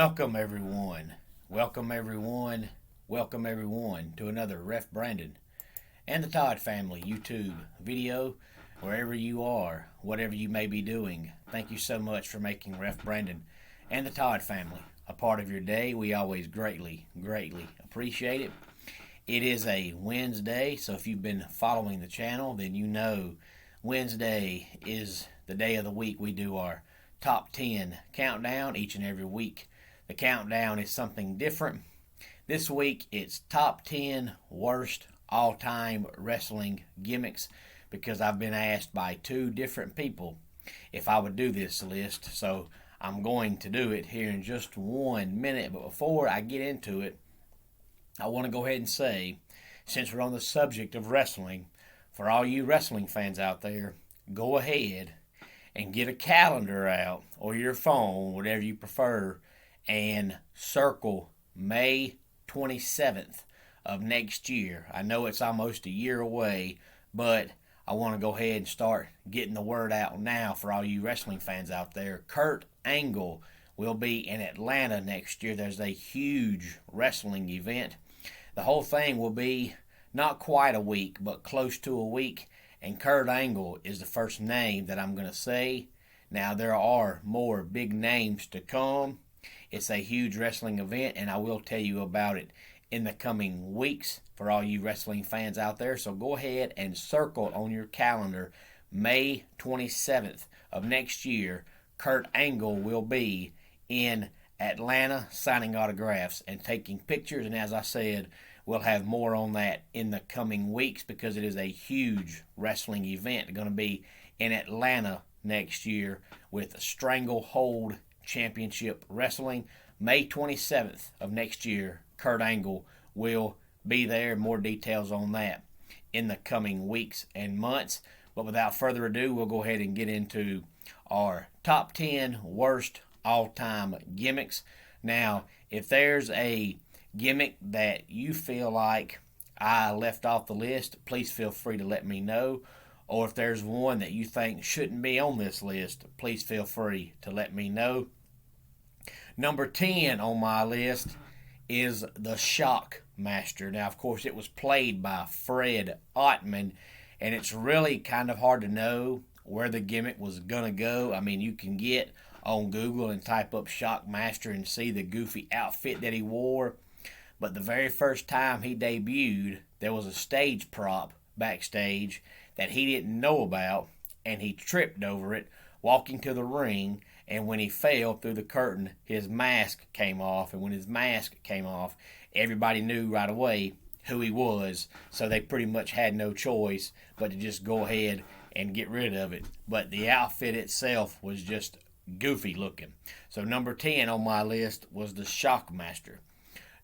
Welcome everyone. Welcome everyone. Welcome everyone to another Ref Brandon and the Todd family YouTube video. Wherever you are, whatever you may be doing, thank you so much for making Ref Brandon and the Todd family a part of your day. We always greatly appreciate it. It is a Wednesday, so if you've been following the channel, then you know Wednesday is the day of the week we do our top 10 countdown each and every week. The countdown is something different. This week it's top 10 worst all-time wrestling gimmicks, because I've been asked by two different people if I would do this list. So I'm going to do it here in just 1 minute. But before I get into it, I want to go ahead and say, since we're on the subject of wrestling, for all you wrestling fans out there, go ahead and get a calendar out or your phone, whatever you prefer, and circle May 27th of next year. I know it's almost a year away, but I want to go ahead and start getting the word out now for all you wrestling fans out there. Kurt Angle will be in Atlanta next year. There's a huge wrestling event. The whole thing will be not quite a week, but close to a week, and Kurt Angle is the first name that I'm going to say. Now, there are more big names to come. It's a huge wrestling event, and I will tell you about it in the coming weeks for all you wrestling fans out there. So go ahead and circle on your calendar May 27th of next year. Kurt Angle will be in Atlanta signing autographs and taking pictures. And as I said, we'll have more on that in the coming weeks because it is a huge wrestling event going to be in Atlanta next year with Stranglehold Championship Wrestling. May 27th of next year, Kurt Angle will be there. More details on that in the coming weeks and months. But without further ado, we'll go ahead and get into our top 10 worst all-time gimmicks. Now, if there's a gimmick that you feel like I left off the list, please feel free to let me know. Or if there's one that you think shouldn't be on this list, please feel free to let me know. Number 10 on my list is the Shock Master. Now, of course, it was played by Fred Ottman, and it's really kind of hard to know where the gimmick was going to go. I mean, you can get on Google and type up Shock Master and see the goofy outfit that he wore. But the very first time he debuted, there was a stage prop backstage that he didn't know about, and he tripped over it walking to the ring. And when he fell through the curtain, his mask came off. And when his mask came off, everybody knew right away who he was. So they pretty much had no choice but to just go ahead and get rid of it. But the outfit itself was just goofy looking. So number 10 on my list was the Shockmaster.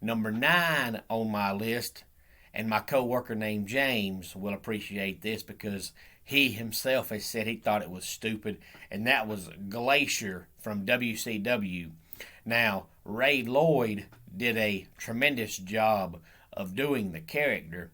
Number 9 on my list, and my co-worker named James will appreciate this because he himself has said he thought it was stupid, and that was Glacier from WCW. Now, Ray Lloyd did a tremendous job of doing the character,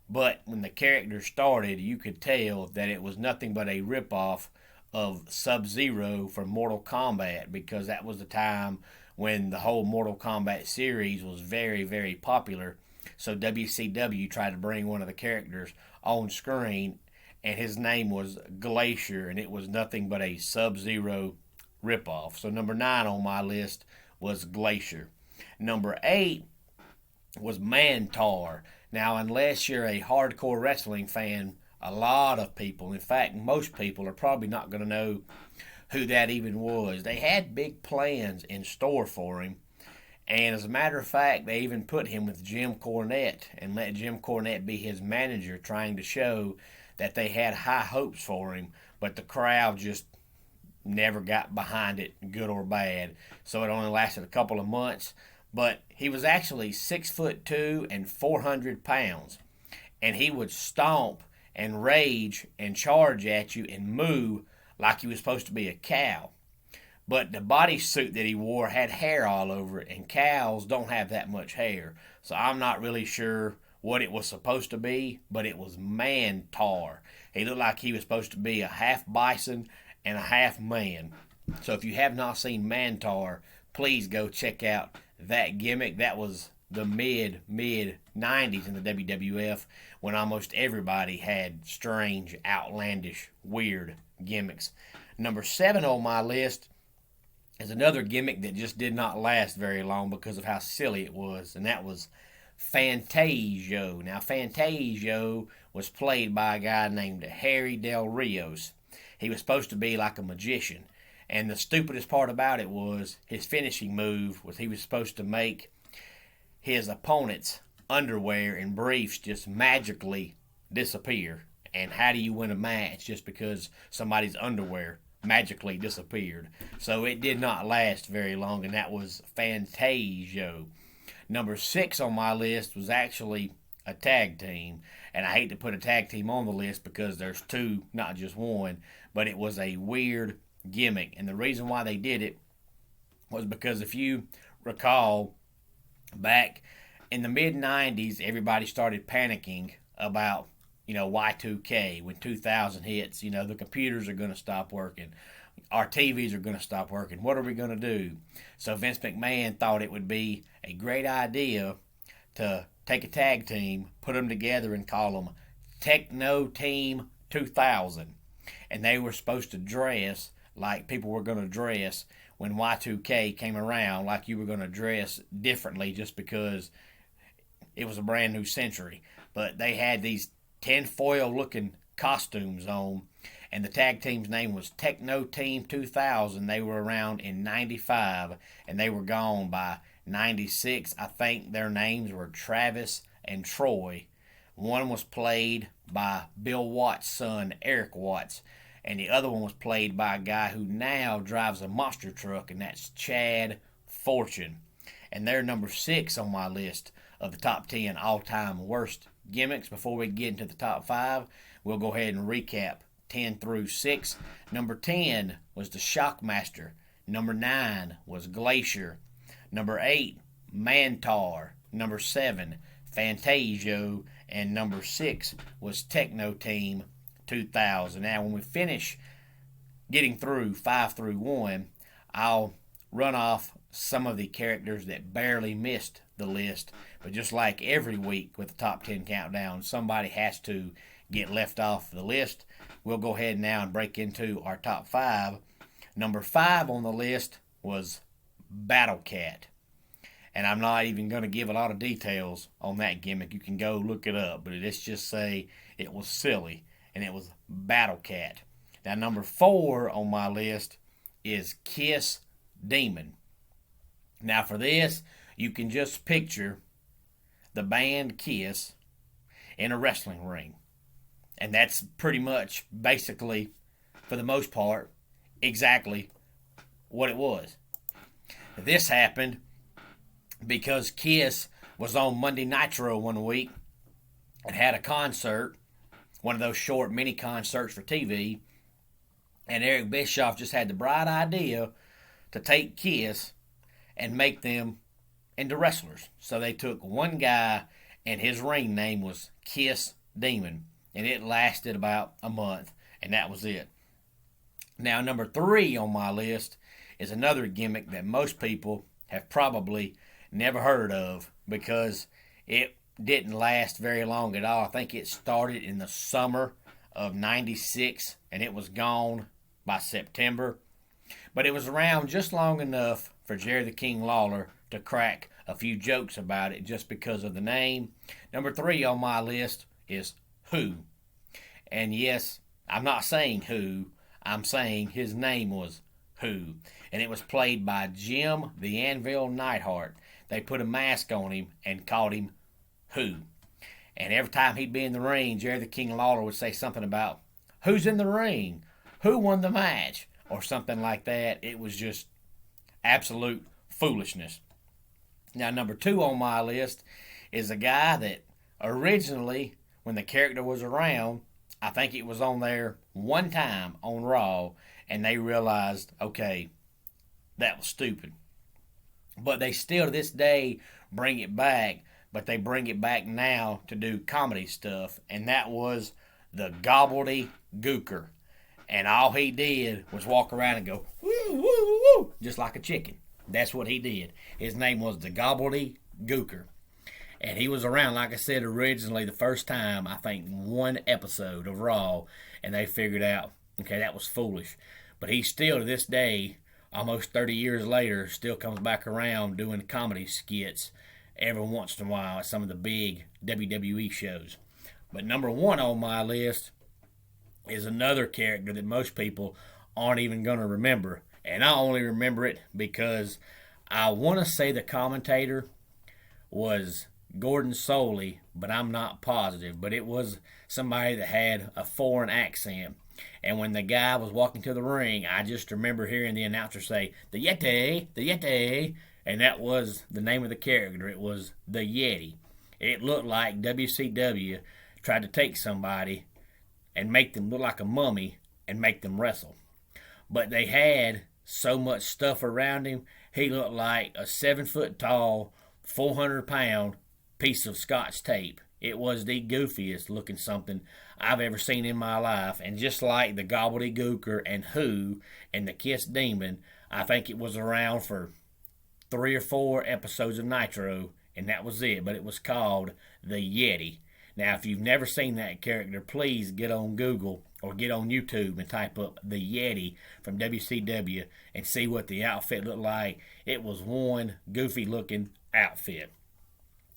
but when the character started, you could tell that it was nothing but a ripoff of Sub-Zero from Mortal Kombat, because that was the time when the whole Mortal Kombat series was very popular. So WCW tried to bring one of the characters on screen, and his name was Glacier, and it was nothing but a Sub-Zero ripoff. So number 9 on my list was Glacier. Number 8 was Mantar. Now, unless you're a hardcore wrestling fan, a lot of people, in fact, most people, are probably not going to know who that even was. They had big plans in store for him. And as a matter of fact, they even put him with Jim Cornette and let Jim Cornette be his manager, trying to show that they had high hopes for him. But the crowd just never got behind it, good or bad. So it only lasted a couple of months. But he was actually 6'2" and 400 pounds. And he would stomp and rage and charge at you and moo like he was supposed to be a cow. But the bodysuit that he wore had hair all over it, and cows don't have that much hair. So I'm not really sure what it was supposed to be, but it was Mantar. He looked like he was supposed to be a half bison and a half man. So if you have not seen Mantar, please go check out that gimmick. That was the mid 90s in the WWF, when almost everybody had strange, outlandish, weird gimmicks. Number 7 on my list is another gimmick that just did not last very long because of how silly it was, and that was Fantasio. Now, Fantasio was played by a guy named Harry Del Rios. He was supposed to be like a magician, and the stupidest part about it was his finishing move was he was supposed to make his opponent's underwear and briefs just magically disappear. And how do you win a match just because somebody's underwear magically disappeared? So it did not last very long, and that was Fantasio. Number 6 on my list was actually a tag team, and I hate to put a tag team on the list because there's 2, not just one, but it was a weird gimmick. And the reason why they did it was because, if you recall, back in the mid-90s, everybody started panicking about, Y2K. When 2000 hits, the computers are going to stop working. Our TVs are going to stop working. What are we going to do? So Vince McMahon thought it would be a great idea to take a tag team, put them together, and call them Techno Team 2000. And they were supposed to dress like people were going to dress when Y2K came around, like you were going to dress differently just because it was a brand new century. But they had these tinfoil looking costumes on, and the tag team's name was Techno Team 2000. They were around in 95, and they were gone by 96. I think their names were Travis and Troy. One was played by Bill Watts' son, Eric Watts, and the other one was played by a guy who now drives a monster truck, and that's Chad Fortune. And they're number 6 on my list of the top 10 all-time worst gimmicks. Before we get into the top 5, we'll go ahead and recap 10 through 6. Number 10 was the Shockmaster. Number 9 was Glacier. Number 8, Mantar. Number 7, Fantasio. And number 6 was Techno Team 2000. Now, when we finish getting through 5 through 1, I'll run off some of the characters that barely missed the list. But just like every week with the top 10 countdown, somebody has to get left off the list. We'll go ahead now and break into our top 5. Number 5 on the list was Battle Cat. And I'm not even going to give a lot of details on that gimmick. You can go look it up. But let's just say it was silly, and it was Battle Cat. Now, number 4 on my list is Kiss Demon. Now, for this, you can just picture the band Kiss in a wrestling ring. And that's pretty much, basically, for the most part, exactly what it was. This happened because Kiss was on Monday Nitro one week and had a concert, one of those short mini concerts for TV, and Eric Bischoff just had the bright idea to take Kiss and make them into wrestlers. So they took one guy, and his ring name was Kiss Demon, and it lasted about a month, and that was it. Now, number 3 on my list is another gimmick that most people have probably never heard of because it didn't last very long at all. I think it started in the summer of 96, and it was gone by September. But it was around just long enough for Jerry the King Lawler to crack a few jokes about it just because of the name. Number 3 on my list is Who. And yes, I'm not saying who, I'm saying his name was Who. And it was played by Jim the Anvil Neidhart. They put a mask on him and called him Who. And every time he'd be in the ring, Jerry the King Lawler would say something about, who's in the ring? Who won the match? Or something like that. It was just absolute foolishness. Now, number 2 on my list is a guy that originally, when the character was around, I think it was on there one time on Raw, and they realized, okay, that was stupid. But they still to this day bring it back, but they bring it back now to do comedy stuff, and that was the Gobbledygooker. And all he did was walk around and go, woo, woo, woo, just like a chicken. That's what he did. His name was the Gobbledygooker. And he was around, like I said, originally the first time, I think, one episode of Raw, and they figured out, okay, that was foolish. But he still, to this day, almost 30 years later, still comes back around doing comedy skits every once in a while at some of the big WWE shows. But number one on my list is another character that most people aren't even going to remember. And I only remember it because I want to say the commentator was Gordon Soley, but I'm not positive. But it was somebody that had a foreign accent. And when the guy was walking to the ring, I just remember hearing the announcer say, "The Yeti, the Yeti." And that was the name of the character. It was the Yeti. It looked like WCW tried to take somebody and make them look like a mummy and make them wrestle. But they had so much stuff around him, he looked like a 7-foot tall, 400-pound piece of Scotch tape. It was the goofiest looking something I've ever seen in my life. And just like the Gobbledygooker and Who and the Kiss Demon, I think it was around for 3 or 4 episodes of Nitro, and that was it. But it was called the Yeti. Now, if you've never seen that character, please get on Google or get on YouTube and type up the Yeti from WCW and see what the outfit looked like. It was one goofy-looking outfit.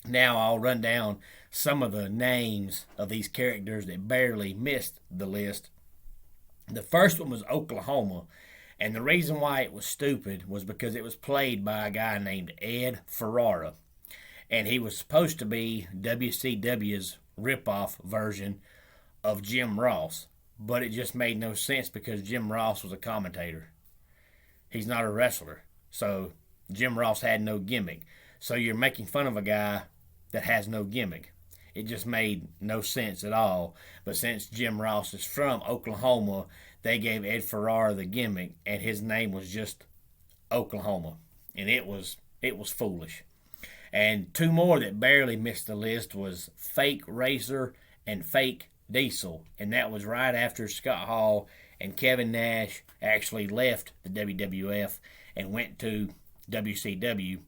Now I'll run down some of the names of these characters that barely missed the list. The first one was Oklahoma, and the reason why it was stupid was because it was played by a guy named Ed Ferrara, and he was supposed to be WCW's ripoff version of Jim Ross, but it just made no sense because Jim Ross was a commentator. He's not a wrestler, so Jim Ross had no gimmick. So you're making fun of a guy that has no gimmick. It just made no sense at all. But since Jim Ross is from Oklahoma, they gave Ed Ferrara the gimmick, and his name was just Oklahoma, and it was foolish. And 2 more that barely missed the list was Fake Razor and Fake Diesel, and that was right after Scott Hall and Kevin Nash actually left the WWF and went to WCW.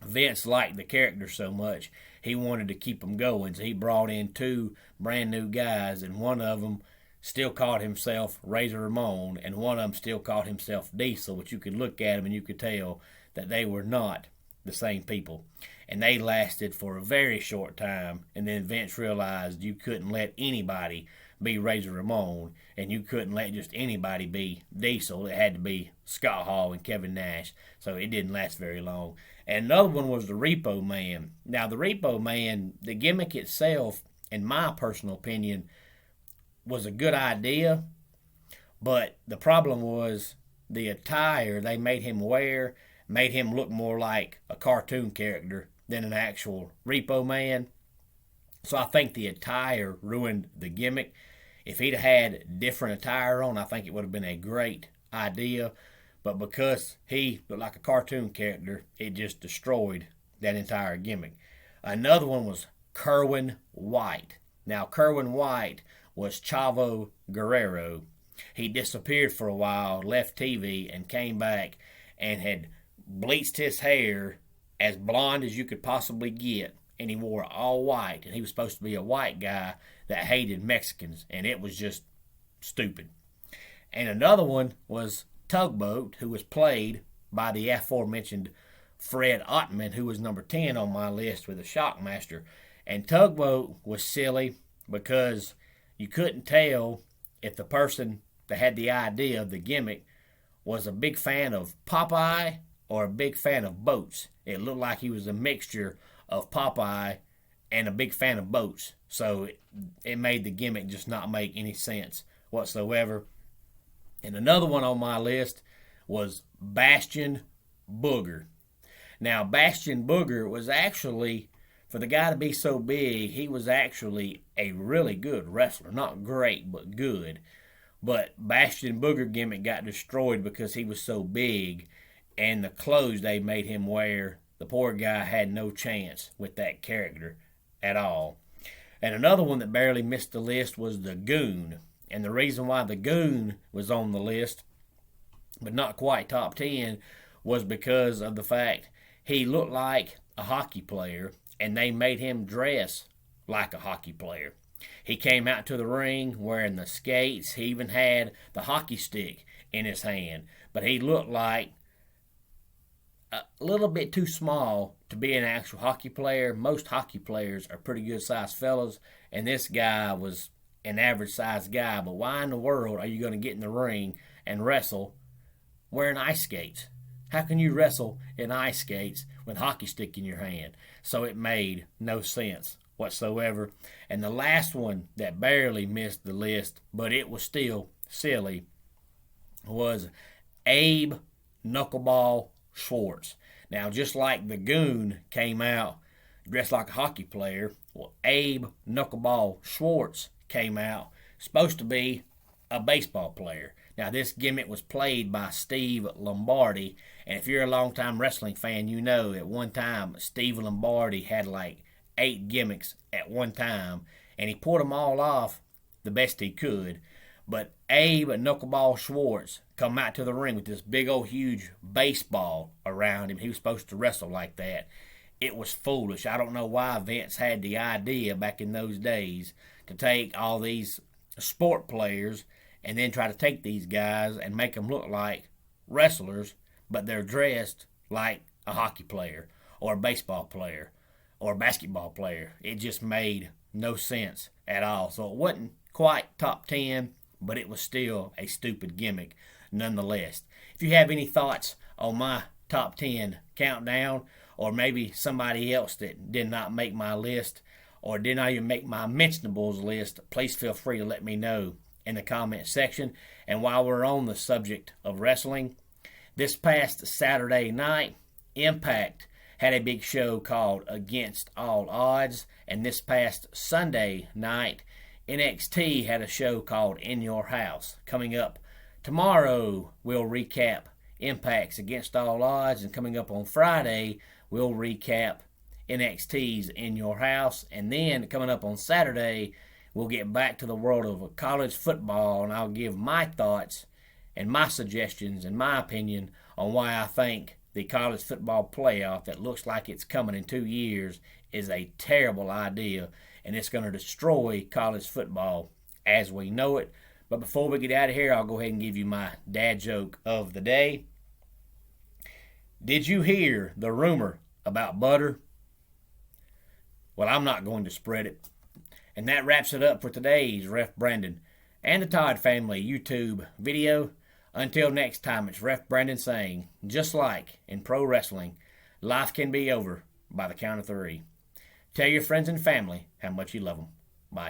Vince liked the character so much, he wanted to keep them going, so he brought in 2 brand new guys, and one of them still called himself Razor Ramon, and one of them still called himself Diesel, but you could look at them and you could tell that they were not the same people. And they lasted for a very short time, and then Vince realized you couldn't let anybody be Razor Ramon, and you couldn't let just anybody be Diesel. It had to be Scott Hall and Kevin Nash, so it didn't last very long. And another one was the Repo Man. Now, the Repo Man, the gimmick itself, in my personal opinion, was a good idea, but the problem was the attire they made him wear made him look more like a cartoon character than an actual Repo Man. So I think the attire ruined the gimmick. If he'd had different attire on, I think it would have been a great idea. But because he looked like a cartoon character, it just destroyed that entire gimmick. Another one was Kerwin White. Now, Kerwin White was Chavo Guerrero. He disappeared for a while, left TV, and came back and had bleached his hair as blonde as you could possibly get, and he wore all white, and he was supposed to be a white guy that hated Mexicans, and it was just stupid. And another one was Tugboat, who was played by the aforementioned Fred Ottman, who was number 10 on my list with the Shockmaster. And Tugboat was silly because you couldn't tell if the person that had the idea of the gimmick was a big fan of Popeye or a big fan of boats. It looked like he was a mixture of Popeye and a big fan of boats. So it made the gimmick just not make any sense whatsoever. And another one on my list was Bastion Booger. Now, Bastion Booger was actually, for the guy to be so big, he was actually a really good wrestler. Not great, but good. But Bastion Booger gimmick got destroyed because he was so big, and the clothes they made him wear, the poor guy had no chance with that character at all. And another one that barely missed the list was the Goon. And the reason why the Goon was on the list, but not quite top 10, was because of the fact he looked like a hockey player, and they made him dress like a hockey player. He came out to the ring wearing the skates. He even had the hockey stick in his hand. But he looked like a little bit too small to be an actual hockey player. Most hockey players are pretty good sized fellas, and this guy was an average sized guy. But why in the world are you going to get in the ring and wrestle wearing ice skates? How can you wrestle in ice skates with a hockey stick in your hand? So it made no sense whatsoever. And the last one that barely missed the list, but it was still silly, was Abe Knuckleball Schwartz. Now, just like the Goon came out dressed like a hockey player, well, Abe Knuckleball Schwartz came out supposed to be a baseball player. Now, this gimmick was played by Steve Lombardi, and if you're a longtime wrestling fan, you know at one time Steve Lombardi had like 8 gimmicks at one time, and he pulled them all off the best he could. But Abe Knuckleball Schwartz come out to the ring with this big old huge baseball around him. He was supposed to wrestle like that. It was foolish. I don't know why Vince had the idea back in those days to take all these sport players and then try to take these guys and make them look like wrestlers, but they're dressed like a hockey player or a baseball player or a basketball player. It just made no sense at all. So it wasn't quite top 10, but it was still a stupid gimmick nonetheless. If you have any thoughts on my top 10 countdown, or maybe somebody else that did not make my list or did not even make my mentionables list, please feel free to let me know in the comment section. And while we're on the subject of wrestling, this past Saturday night, Impact had a big show called Against All Odds, and this past Sunday night, NXT had a show called In Your House. Coming up tomorrow, we'll recap Impact's Against All Odds, and coming up on Friday, we'll recap NXT's In Your House, and then coming up on Saturday, we'll get back to the world of college football, and I'll give my thoughts and my suggestions and my opinion on why I think the college football playoff that looks like it's coming in 2 years is a terrible idea, and it's going to destroy college football as we know it. But before we get out of here, I'll go ahead and give you my dad joke of the day. Did you hear the rumor about butter? Well, I'm not going to spread it. And that wraps it up for today's Ref Brandon and the Todd Family YouTube video. Until next time, it's Ref Brandon saying, just like in pro wrestling, life can be over by the count of 3. Tell your friends and family how much you love them. Bye.